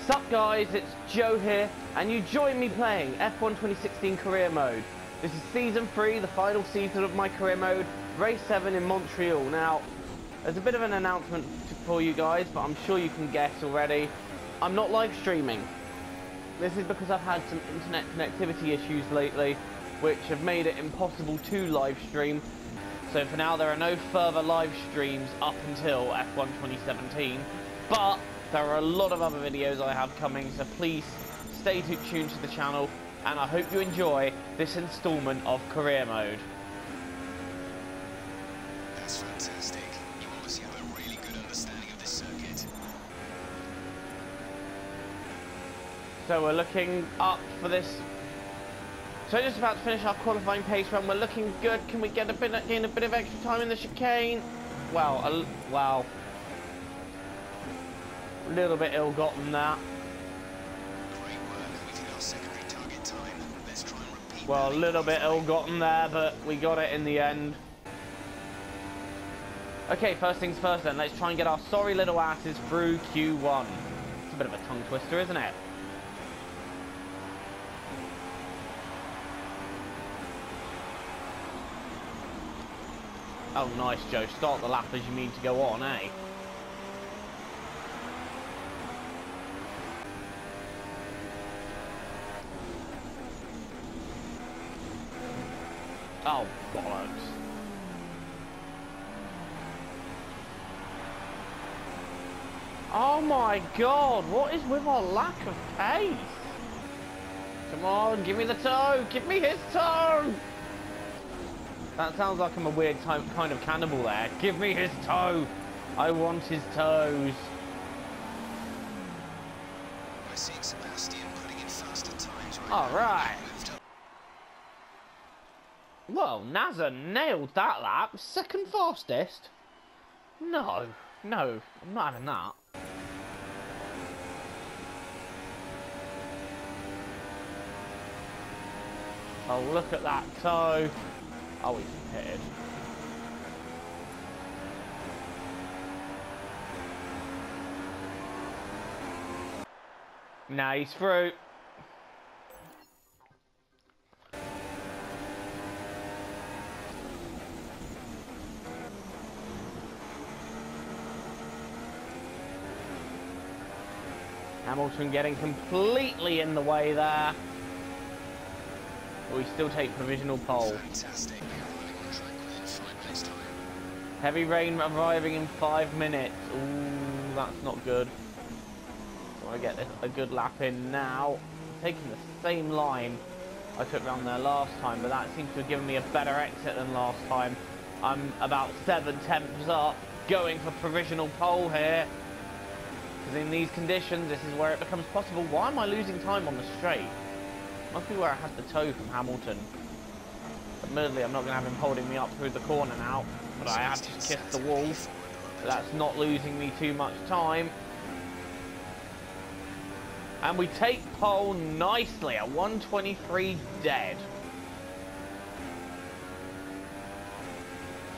Sup guys, it's Joe here, and you join me playing F1 2016 Career Mode. This is Season 3, the final season of my Career Mode, Race 7 in Montreal. Now, there's a bit of an announcement for you guys, but I'm sure you can guess already. I'm not live streaming. This is because I've had some internet connectivity issues lately, which have made it impossible to live stream. So for now, there are no further live streams up until F1 2017, but there are a lot of other videos I have coming, so please stay tuned to the channel, and I hope you enjoy this installment of Career Mode. That's fantastic. You obviously have a really good understanding of this circuit. So we're looking up for this. So just about to finish our qualifying pace run. We're looking good. Can we gain a bit of extra time in the chicane? Well, wow. A little bit ill-gotten that. Great work. We've hit our secondary target time. Let's try and repeat. Well, a little bit ill-gotten there, but we got it in the end. Okay, first things first then. Let's try and get our sorry little asses through Q1. It's a bit of a tongue twister, isn't it? Oh, nice, Joe. Start the lap as you mean to go on, eh? Oh, bollocks. Oh my god, what is with our lack of pace? Come on, give me the toe! Give me his toe! That sounds like I'm a weird kind of cannibal there. Give me his toe! I want his toes. We're seeing Sebastian putting in faster times right All now. right. Well, Nazar nailed that lap. Second fastest? No, I'm not having that. Oh, look at that toe. Oh, he's pitted. Nah, he's through. Hamilton getting completely in the way there. We still take provisional pole. Fantastic. We are running on track within 5 minutes time. Heavy rain arriving in 5 minutes. Ooh, that's not good. So I get a good lap in now. Taking the same line I took round there last time, but that seems to have given me a better exit than last time. I'm about 7/10 up, going for provisional pole here. Because in these conditions, this is where it becomes possible. Why am I losing time on the straight? Must be where I had the toe from Hamilton. Admittedly, I'm not going to have him holding me up through the corner now, but I have to kiss the wall. But that's not losing me too much time. And we take pole nicely at 1:23 dead.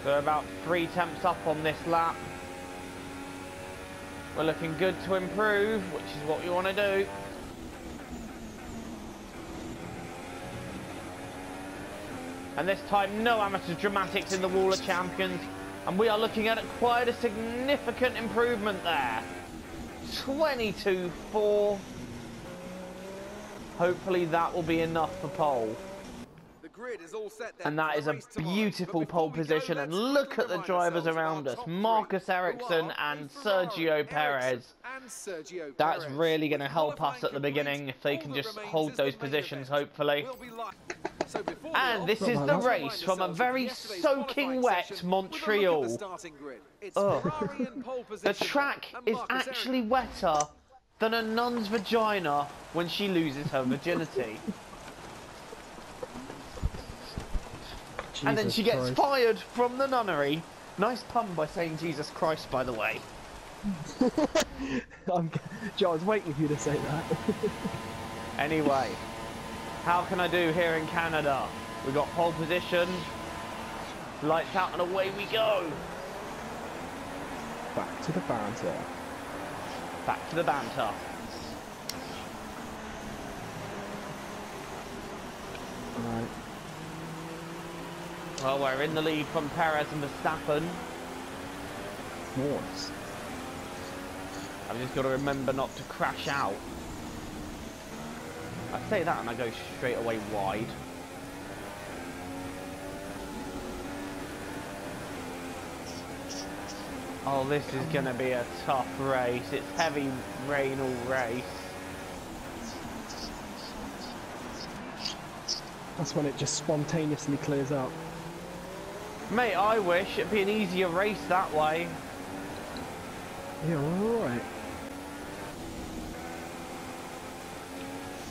So about 3 temps up on this lap. We're looking good to improve, which is what you want to do. And this time, no amateur dramatics in the Wall of Champions. And we are looking at quite a significant improvement there. 22.4. Hopefully that will be enough for pole. The grid is all set And that is a beautiful pole position. And look at the drivers around us. Marcus Ericsson and Sergio Perez. That's really going to help us at the beginning if they can just hold those positions, hopefully. And this is the race from a very soaking wet Montreal. The track is actually wetter than a nun's vagina when she loses her virginity. And then she gets fired from the nunnery. Nice pun by saying Jesus Christ, by the way. Joe, I was waiting for you to say that. Anyway, how can I do here in Canada? We got pole position. Lights out and away we go. Back to the banter. Back to the banter. Right. Well, we're in the lead from Perez and Verstappen. Nice. I've just got to remember not to crash out. I say that and I go straight away wide. Oh, this is going to be a tough race. It's heavy rain all race. That's when it just spontaneously clears up. Mate, I wish it'd be an easier race that way. Yeah, alright.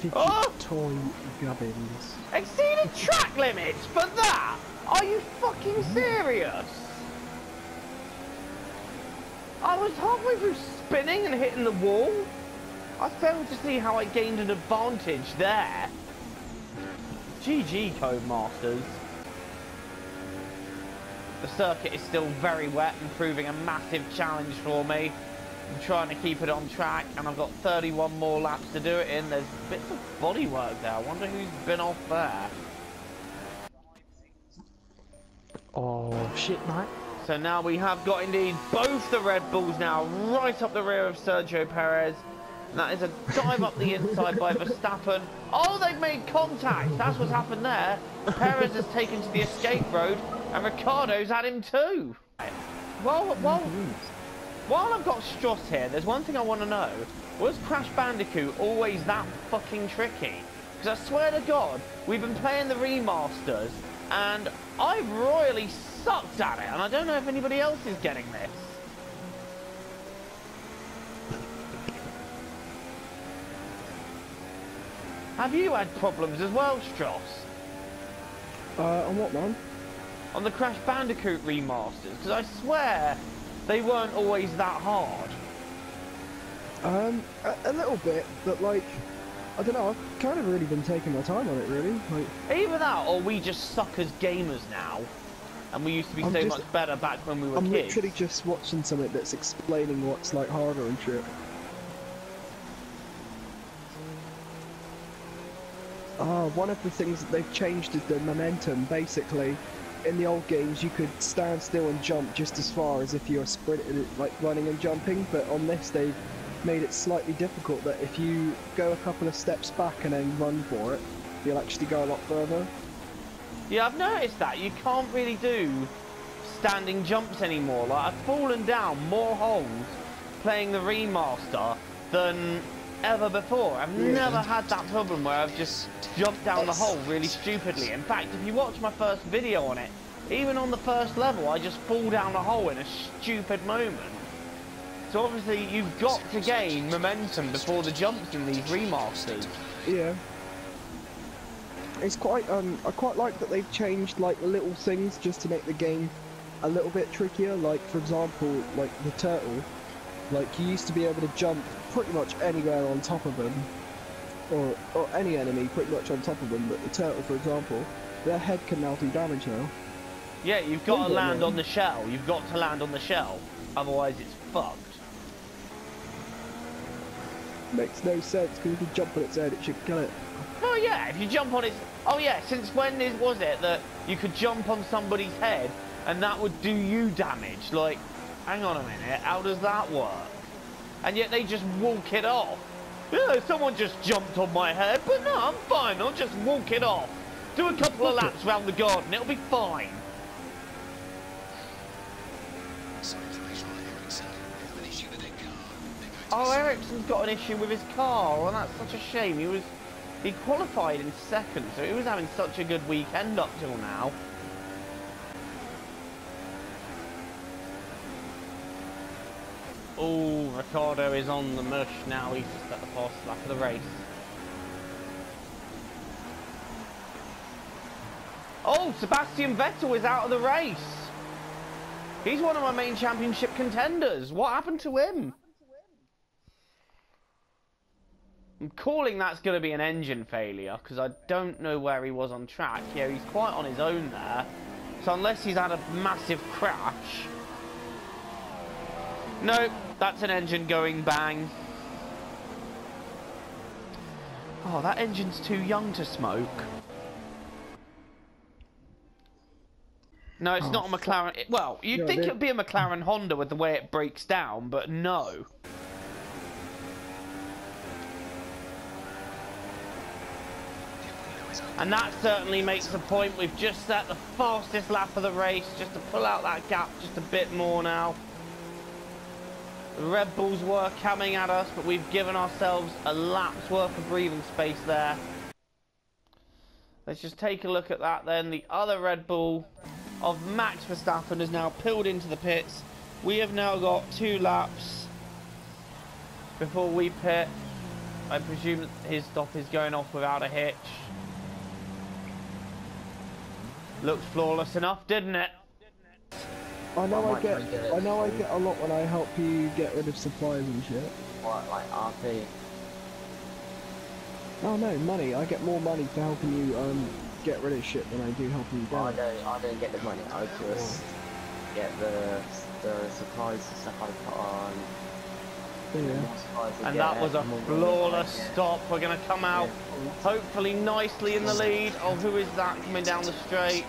50 Oh! toy gubbins. Exceeded track limits for that? Are you fucking serious? I was halfway through spinning and hitting the wall. I failed to see how I gained an advantage there. GG, Codemasters. The circuit is still very wet and proving a massive challenge for me. I'm trying to keep it on track and I've got 31 more laps to do it in. There's bits of bodywork there. I wonder who's been off there. Oh, shit, mate. So now we have got indeed both the Red Bulls now right up the rear of Sergio Perez. And that is a dive up the inside by Verstappen. Oh, they've made contact. That's what's happened there. Perez has taken to the escape road and Ricciardo's at him too. While I've got Stross here, there's one thing I want to know. Was Crash Bandicoot always that fucking tricky? Because I swear to God, we've been playing the remasters and I've royally sucked at it. And I don't know if anybody else is getting this. Have you had problems as well, Stross? On what one? On the Crash Bandicoot remasters, because I swear they weren't always that hard. A little bit, but like, I don't know, I've kind of really been taking my time on it, really. Like, either that, or we just suck as gamers now, and we used to be so much better back when we were kids. I'm literally just watching something that's explaining what's like harder and shit. One of the things that they've changed is the momentum. Basically, in the old games, you could stand still and jump just as far as if you're sprinting, like running and jumping. But on this, they've made it slightly difficult. That if you go a couple of steps back and then run for it, you'll actually go a lot further. Yeah, I've noticed that you can't really do standing jumps anymore. Like I've fallen down more holes playing the remaster than ever before. I've never had that problem where I've just jumped down the hole really stupidly. In fact, if you watch my first video on it, even on the first level, I just fall down a hole in a stupid moment. So obviously, you've got to gain momentum before the jumps in these remasters. Yeah. It's quite, I quite like that they've changed, like, little things just to make the game a little bit trickier. Like, for example, like, the turtle. Like, you used to be able to jump pretty much anywhere on top of them, or any enemy pretty much on top of them, but the turtle, for example, their head can now do damage now. Yeah, you've got to land on the shell. You've got to land on the shell, otherwise it's fucked. Makes no sense, because if you jump on its head, it should kill it. Oh yeah, if you jump on its... Oh yeah, since when was it that you could jump on somebody's head and that would do you damage? Like, hang on a minute, how does that work? And yet they just walk it off. Yeah, someone just jumped on my head, but no, I'm fine, I'll just walk it off. Do a couple of laps around the garden, it'll be fine. Some information on Ericsson. They have an issue with their car. They're going to Oh, Ericsson's got an issue with his car. Well, that's such a shame. He qualified in second, so he was having such a good weekend up till now. Oh, Ricciardo is on the mush now. He's just at the fast lap of the race. Oh, Sebastian Vettel is out of the race. He's one of my main championship contenders. What happened to him? I'm calling that's going to be an engine failure because I don't know where he was on track. Yeah, he's quite on his own there. So unless he's had a massive crash... Nope, that's an engine going bang. Oh, that engine's too young to smoke. No, it's not a McLaren. Well, you'd think it'd be a McLaren Honda with the way it breaks down, but no. And that certainly makes a point. We've just set the fastest lap of the race, just to pull out that gap just a bit more now. The Red Bulls were coming at us, but we've given ourselves a lap's worth of breathing space there. Let's just take a look at that then. The other Red Bull of Max Verstappen is now pulled into the pits. We have now got 2 laps before we pit. I presume his stop is going off without a hitch. Looks flawless enough, didn't it? I know I get a lot when I help you get rid of supplies and shit. What, like RP? Oh no, money. I get more money for helping you get rid of shit than I do helping you down. I don't get the money. I just get the supplies and stuff I put on. Yeah. And that was a flawless stop. We're going to come out hopefully nicely in the lead. Oh, who is that coming down the straight?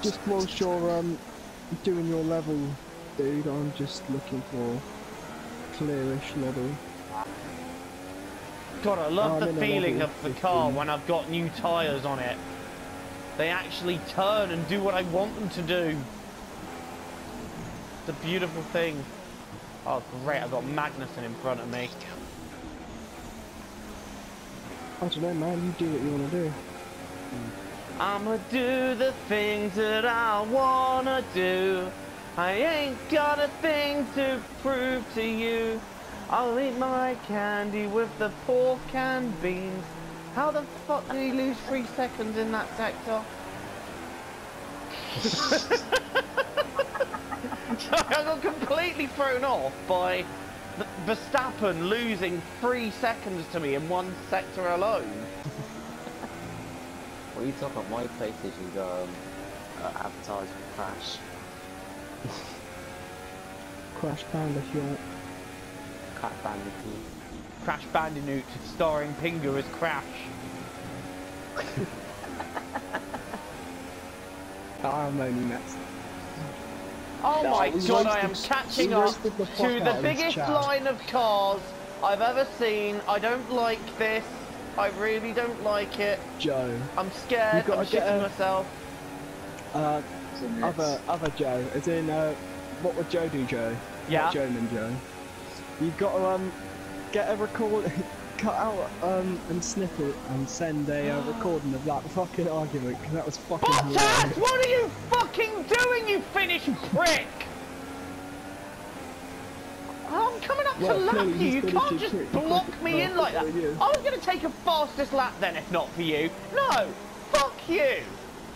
Just whilst you're doing your level, dude, I'm just looking for clearish level. God, I love the feeling of the car when I've got new tyres on it. They actually turn and do what I want them to do. It's a beautiful thing. Oh great, I've got Magnussen in front of me. I don't know, man, you do what you want to do. I'ma do the things that I wanna do. I ain't got a thing to prove to you. I'll eat my candy with the pork and beans. How the fuck did he lose 3 seconds in that sector? Sorry, I got completely thrown off by Verstappen losing 3 seconds to me in 1 sector alone. What are you talking about? My PlayStation go advertised with Crash. Crash Bandicoot. Crash Bandicoot. Crash Bandicoot starring Pingu as Crash. I'm only next. Oh my god, I am catching up to the biggest line of cars I've ever seen. I don't like this. I really don't like it. Joe. I'm scared. I'm shitting myself. Other Joe. As in, what would Joe do, Joe? Yeah. Not Joe and Joe. You've got to get a record, cut out and snip it and send a recording of that fucking argument, because that was fucking hilarious. What are you fucking doing, you Finnish prick? I'm coming up to lap you. You can't just block me in like that. I was going to take a fastest lap then if not for you. No, fuck you.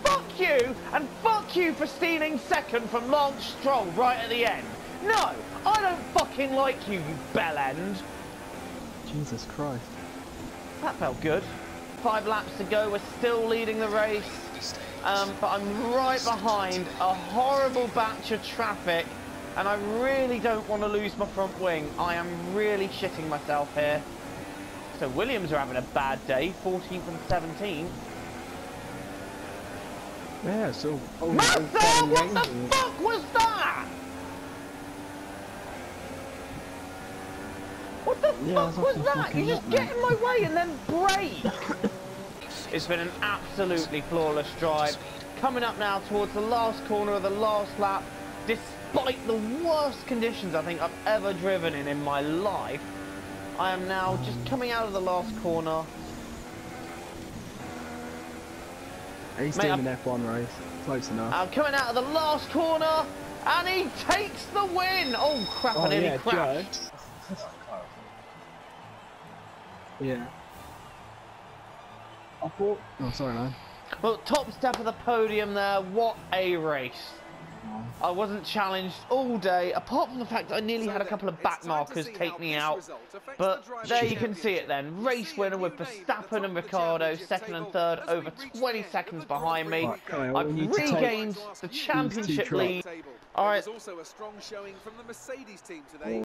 Fuck you, and fuck you for stealing second from Lance Stroll right at the end. No, I don't fucking like you, you bellend. Jesus Christ. That felt good. 5 laps to go, we're still leading the race. But I'm right behind a horrible batch of traffic, and I really don't want to lose my front wing. I am really shitting myself here. So Williams are having a bad day, 14th and 17th. Yeah, so... Massa, what the fuck was that? What the fuck was that? You just get in my way and then brake. It's been an absolutely flawless drive. Coming up now towards the last corner of the last lap, despite the worst conditions I think I've ever driven in my life. I am now just coming out of the last corner. He's doing an F1 race. Close enough. I'm coming out of the last corner, and he takes the win. Oh crap! I nearly crashed. Yeah. I thought... Oh, sorry, man. Well, top step of the podium there. What a race. I wasn't challenged all day, apart from the fact that I nearly had a couple of back markers take me out. But there you can see it then. Race winner with Verstappen and Ricciardo, second and third, over 20 seconds behind me. I've regained the championship lead. All right.